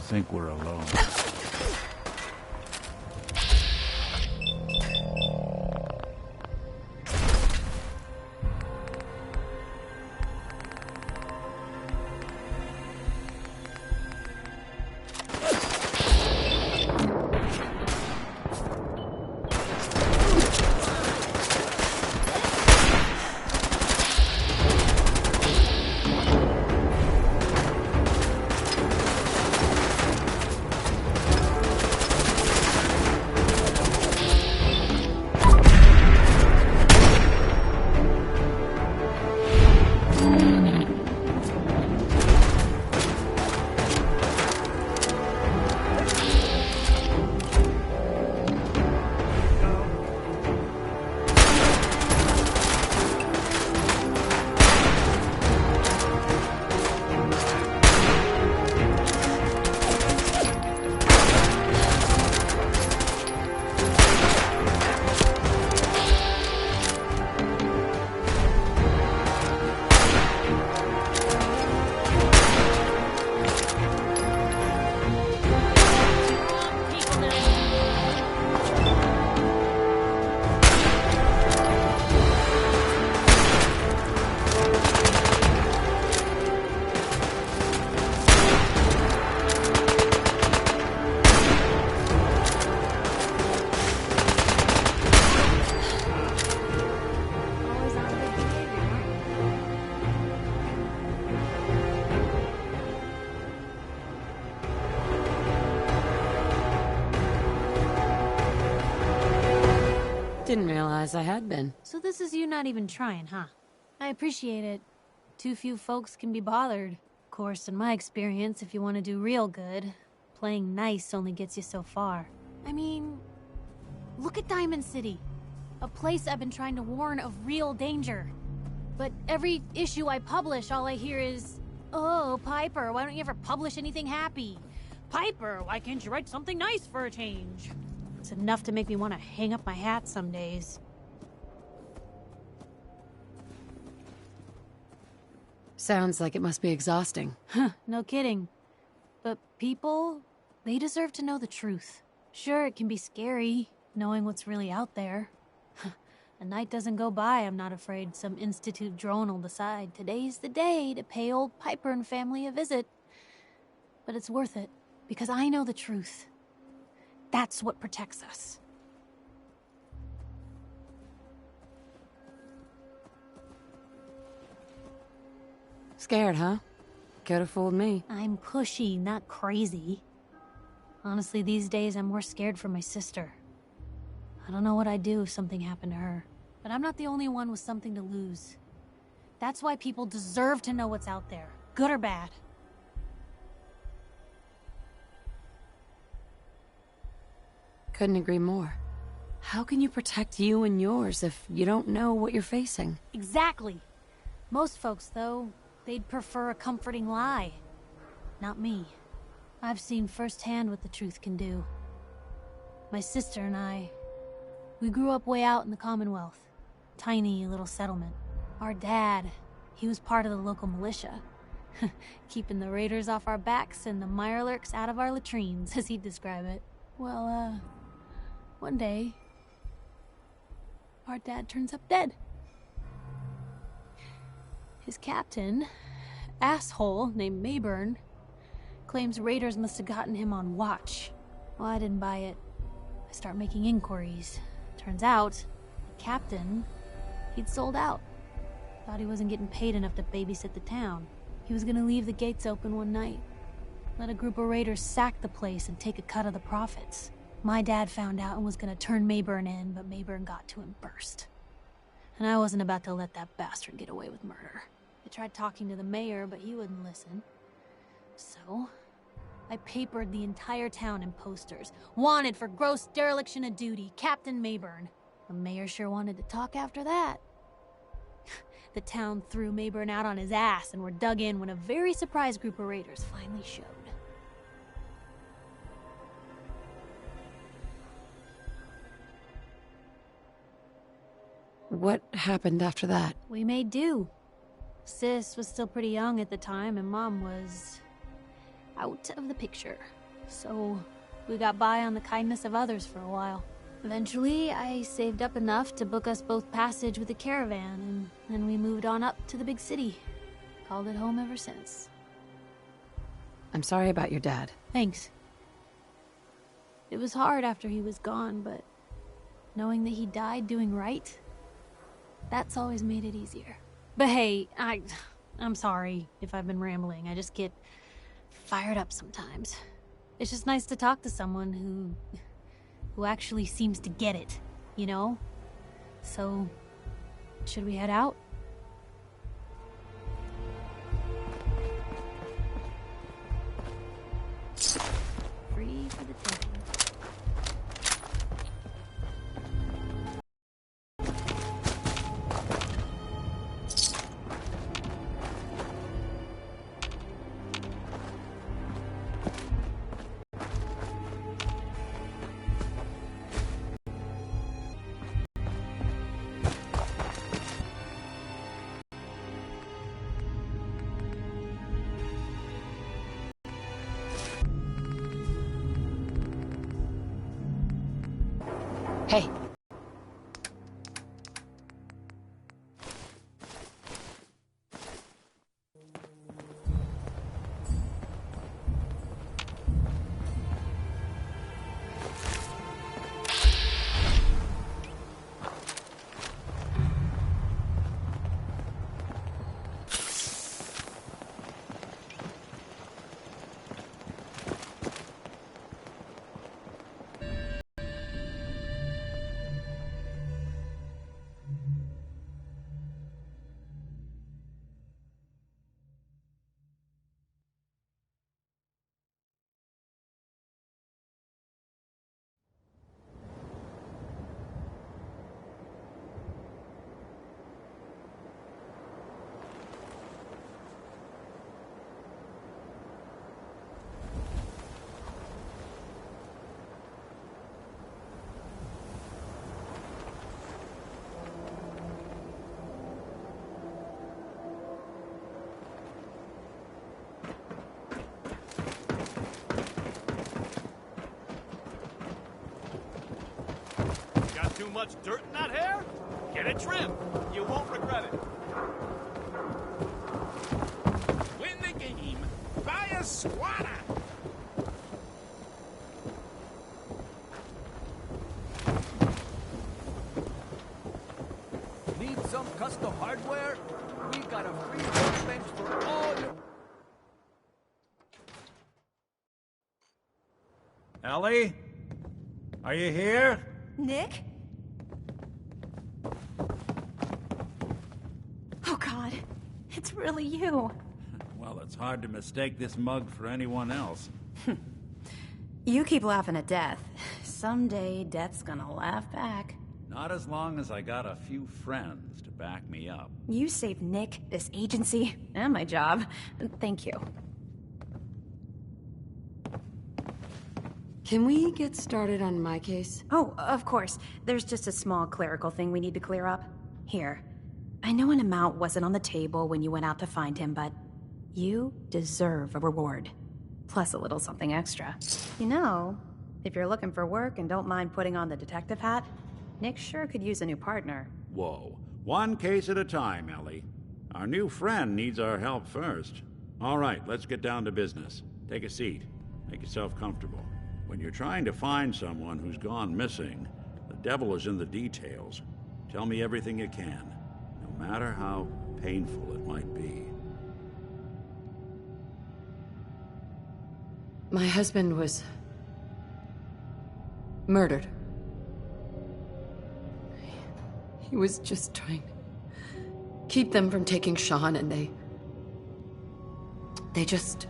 think we're alone. Didn't realize I had been. So this is you not even trying, huh? I appreciate it. Too few folks can be bothered. Of course, in my experience, if you want to do real good, playing nice only gets you so far. I mean, look at Diamond City. A place I've been trying to warn of real danger. But every issue I publish, all I hear is, "Oh, Piper, why don't you ever publish anything happy? Piper, why can't you write something nice for a change?" It's enough to make me want to hang up my hat some days. Sounds like it must be exhausting. Huh, no kidding. But people, they deserve to know the truth. Sure, it can be scary, knowing what's really out there. A night doesn't go by, I'm not afraid some Institute drone will decide today's the day to pay old Piper and family a visit. But it's worth it, because I know the truth. That's what protects us. Scared, huh? Could have fooled me. I'm pushy, not crazy. Honestly, these days I'm more scared for my sister. I don't know what I'd do if something happened to her. But I'm not the only one with something to lose. That's why people deserve to know what's out there, good or bad. Couldn't agree more. How can you protect you and yours if you don't know what you're facing? Exactly. Most folks, though, they'd prefer a comforting lie. Not me. I've seen firsthand what the truth can do. My sister and I, we grew up way out in the Commonwealth. Tiny little settlement. Our dad, he was part of the local militia. Keeping the raiders off our backs and the mirelurks out of our latrines, as he'd describe it. Well, one day, our dad turns up dead. His captain, asshole named Mayburn, claims raiders must have gotten him on watch. Well, I didn't buy it. I start making inquiries. Turns out, the captain, he'd sold out. Thought he wasn't getting paid enough to babysit the town. He was gonna leave the gates open one night. Let a group of raiders sack the place and take a cut of the profits. My dad found out and was gonna turn Mayburn in, but Mayburn got to him first. And I wasn't about to let that bastard get away with murder. I tried talking to the mayor, but he wouldn't listen. So, I papered the entire town in posters. Wanted for gross dereliction of duty, Captain Mayburn. The mayor sure wanted to talk after that. The town threw Mayburn out on his ass and were dug in when a very surprised group of raiders finally showed. What happened after that? We made do. Sis was still pretty young at the time, and Mom was out of the picture. So we got by on the kindness of others for a while. Eventually, I saved up enough to book us both passage with a caravan, and then we moved on up to the big city. Called it home ever since. I'm sorry about your dad. Thanks. It was hard after he was gone, but knowing that he died doing right, that's always made it easier. But hey, I'm sorry if I've been rambling. I just get fired up sometimes. It's just nice to talk to someone who actually seems to get it, you know? So, should we head out? Free for the taking. Hey. Too much dirt in that hair? Get it trimmed. You won't regret it. Win the game. Buy a squatter. Need some custom hardware? We got a free workbench for all your... Ellie? Are you here? Nick? Oh God, it's really you. Well, it's hard to mistake this mug for anyone else. You keep laughing at death. Someday, death's gonna laugh back. Not as long as I got a few friends to back me up. You saved Nick, this agency, and my job. Thank you. Can we get started on my case? Oh, of course. There's just a small clerical thing we need to clear up. Here. I know an amount wasn't on the table when you went out to find him, but you deserve a reward. Plus a little something extra. You know, if you're looking for work and don't mind putting on the detective hat, Nick sure could use a new partner. Whoa. One case at a time, Ellie. Our new friend needs our help first. All right, let's get down to business. Take a seat. Make yourself comfortable. When you're trying to find someone who's gone missing, the devil is in the details. Tell me everything you can, no matter how painful it might be. My husband was murdered. He was just trying to keep them from taking Sean, and they just...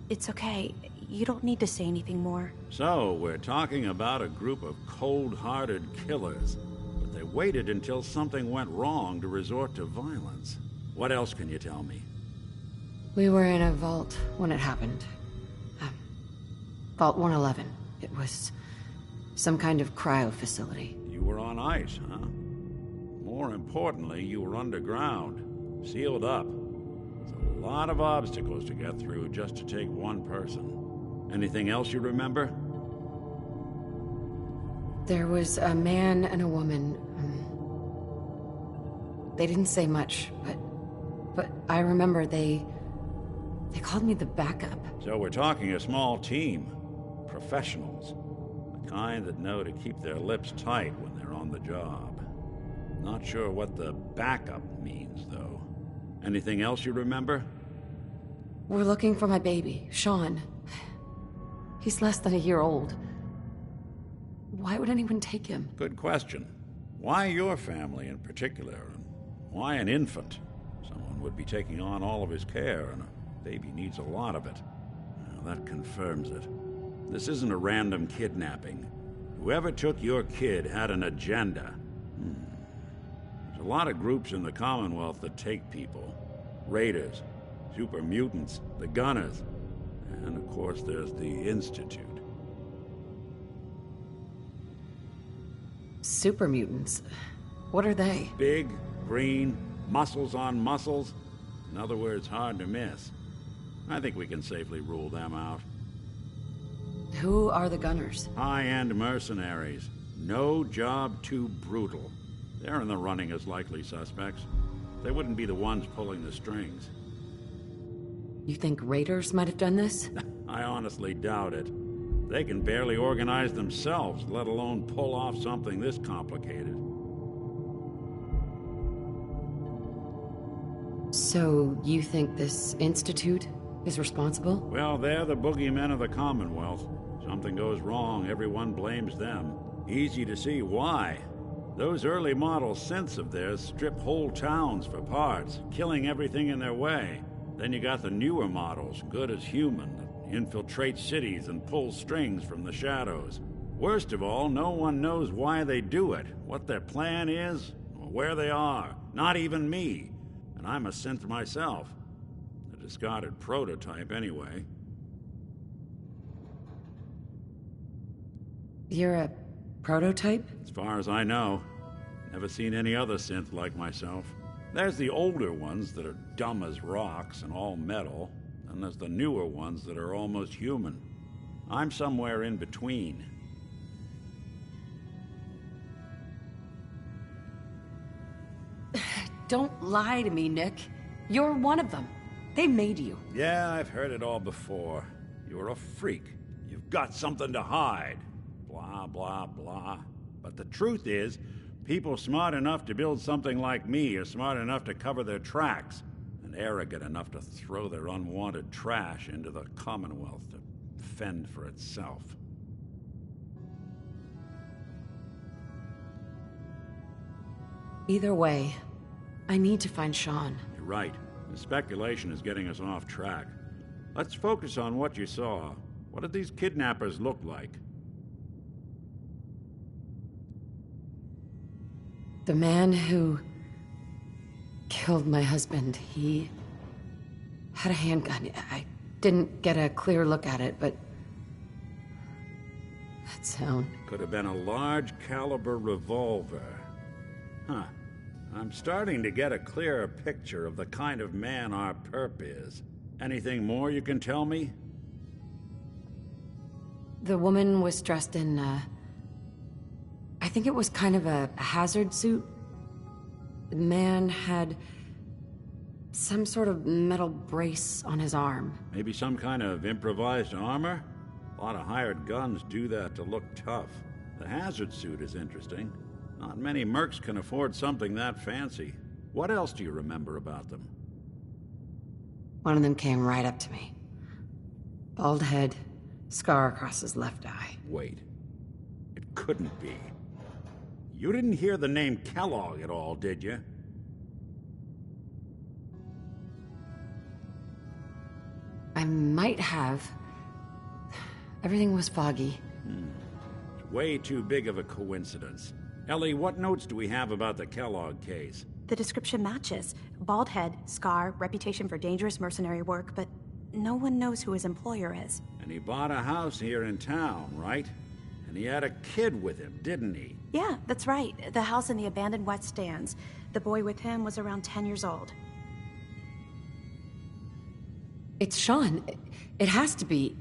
It's okay. You don't need to say anything more. So, we're talking about a group of cold-hearted killers, but they waited until something went wrong to resort to violence. What else can you tell me? We were in a vault when it happened. Vault 111. It was some kind of cryo facility. You were on ice, huh? More importantly, you were underground, sealed up. It's a lot of obstacles to get through just to take one person. Anything else you remember? There was a man and a woman. They didn't say much, but I remember they called me the backup. So we're talking a small team. Professionals. The kind that know to keep their lips tight when they're on the job. Not sure what the backup means, though. Anything else you remember? We're looking for my baby, Sean. He's less than a year old. Why would anyone take him? Good question. Why your family in particular? And why an infant? Someone would be taking on all of his care, and a baby needs a lot of it. Well, that confirms it. This isn't a random kidnapping. Whoever took your kid had an agenda. There's a lot of groups in the Commonwealth that take people. Raiders, super mutants, the Gunners, and of course there's the Institute. Super mutants? What are they? Big, green, muscles on muscles. In other words, hard to miss. I think we can safely rule them out. Who are the Gunners? High-end mercenaries. No job too brutal. They're in the running as likely suspects. They wouldn't be the ones pulling the strings. You think raiders might have done this? I honestly doubt it. They can barely organize themselves, let alone pull off something this complicated. So, you think this Institute is responsible? Well, they're the boogeymen of the Commonwealth. Something goes wrong, everyone blames them. Easy to see why. Those early model synths of theirs strip whole towns for parts, killing everything in their way. Then you got the newer models, good as human, that infiltrate cities and pull strings from the shadows. Worst of all, no one knows why they do it, what their plan is, or where they are. Not even me. And I'm a synth myself. A discarded prototype, anyway. You're a prototype? As far as I know. Never seen any other synth like myself. There's the older ones that are dumb as rocks and all metal, and there's the newer ones that are almost human. I'm somewhere in between. Don't lie to me, Nick. You're one of them. They made you. Yeah, I've heard it all before. You're a freak. You've got something to hide. Blah, blah, blah. But the truth is, people smart enough to build something like me are smart enough to cover their tracks, and arrogant enough to throw their unwanted trash into the Commonwealth to fend for itself. Either way, I need to find Sean. You're right. The speculation is getting us off track. Let's focus on what you saw. What did these kidnappers look like? The man who killed my husband, he had a handgun. I didn't get a clear look at it, but that sound. Could have been a large caliber revolver. Huh. I'm starting to get a clearer picture of the kind of man our perp is. Anything more you can tell me? The woman was dressed in, I think it was kind of a hazard suit. The man had some sort of metal brace on his arm. Maybe some kind of improvised armor? A lot of hired guns do that to look tough. The hazard suit is interesting. Not many mercs can afford something that fancy. What else do you remember about them? One of them came right up to me. Bald head, scar across his left eye. Wait. It couldn't be. You didn't hear the name Kellogg at all, did you? I might have. Everything was foggy. It's way too big of a coincidence. Ellie, what notes do we have about the Kellogg case? The description matches. Bald head, scar, reputation for dangerous mercenary work, but no one knows who his employer is. And he bought a house here in town, right? And he had a kid with him, didn't he? Yeah, that's right. The house in the abandoned West Stands. The boy with him was around 10 years old. It's Sean. It has to be.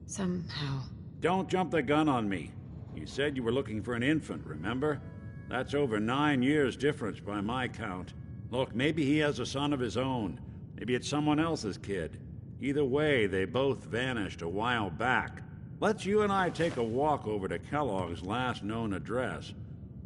Somehow. Don't jump the gun on me. You said you were looking for an infant, remember? That's over 9 years difference by my count. Look, maybe he has a son of his own. Maybe it's someone else's kid. Either way, they both vanished a while back. Let's you and I take a walk over to Kellogg's last known address.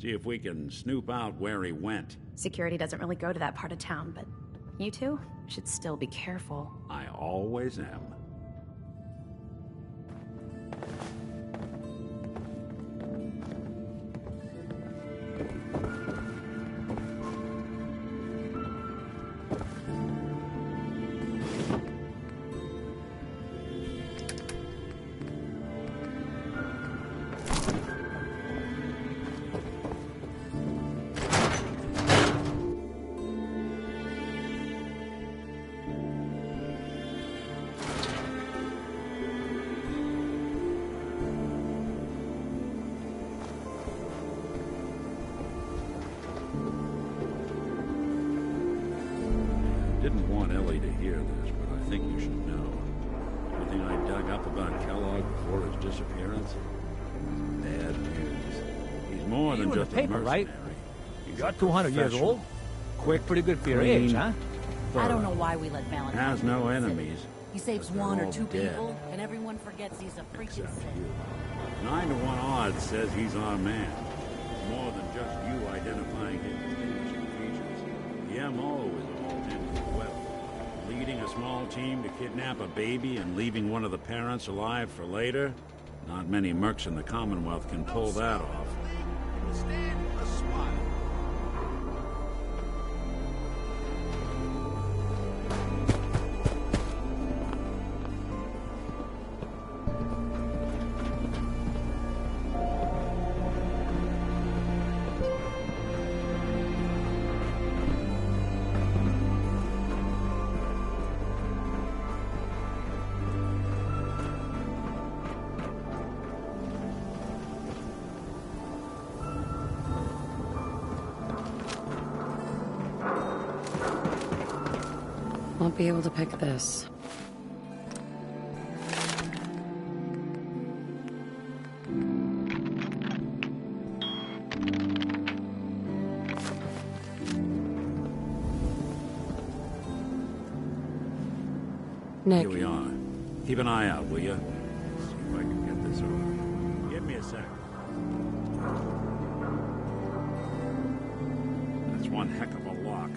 See if we can snoop out where he went. Security doesn't really go to that part of town, but you two should still be careful. I always am. Didn't want Ellie to hear this, but I think you should know. Everything I dug up about Kellogg before his disappearance? Bad news. He's more than You in just the paper, a mercenary. right? He's You're a 200 years professional. old. Quick, pretty good for your Clean. age, huh? I don't know why we let Valentine Has do no this. enemies. He saves but they're one or all two dead. people, and everyone forgets he's a freaking Except sin. you. 9 to 1 odds says he's our man. More than just you identifying his distinguishing features. The MO is all tended well. Leading a small team to kidnap a baby and leaving one of the parents alive for later? Not many mercs in the Commonwealth can pull that off. Stand with a smile. Won't be able to pick this. Nick. Here we are. Keep an eye out, will you? See if I can get this over. Give me a sec. That's one heck of a lock.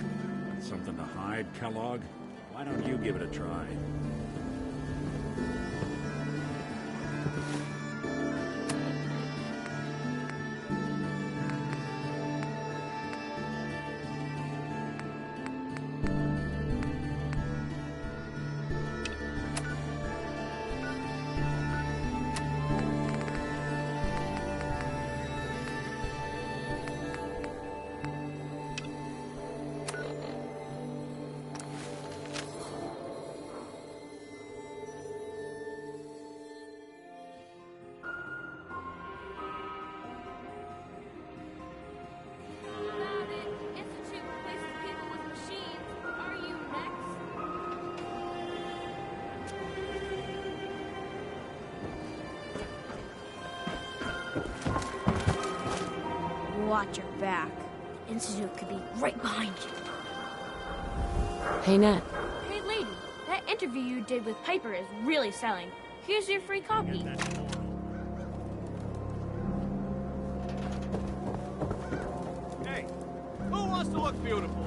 Something to hide, Kellogg? Why don't you give it a try? Watch your back. The Institute could be right behind you. Hey, Nat. Hey, lady, that interview you did with Piper is really selling. Here's your free copy. Hey, who wants to look beautiful?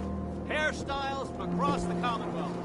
Hairstyles from across the Commonwealth.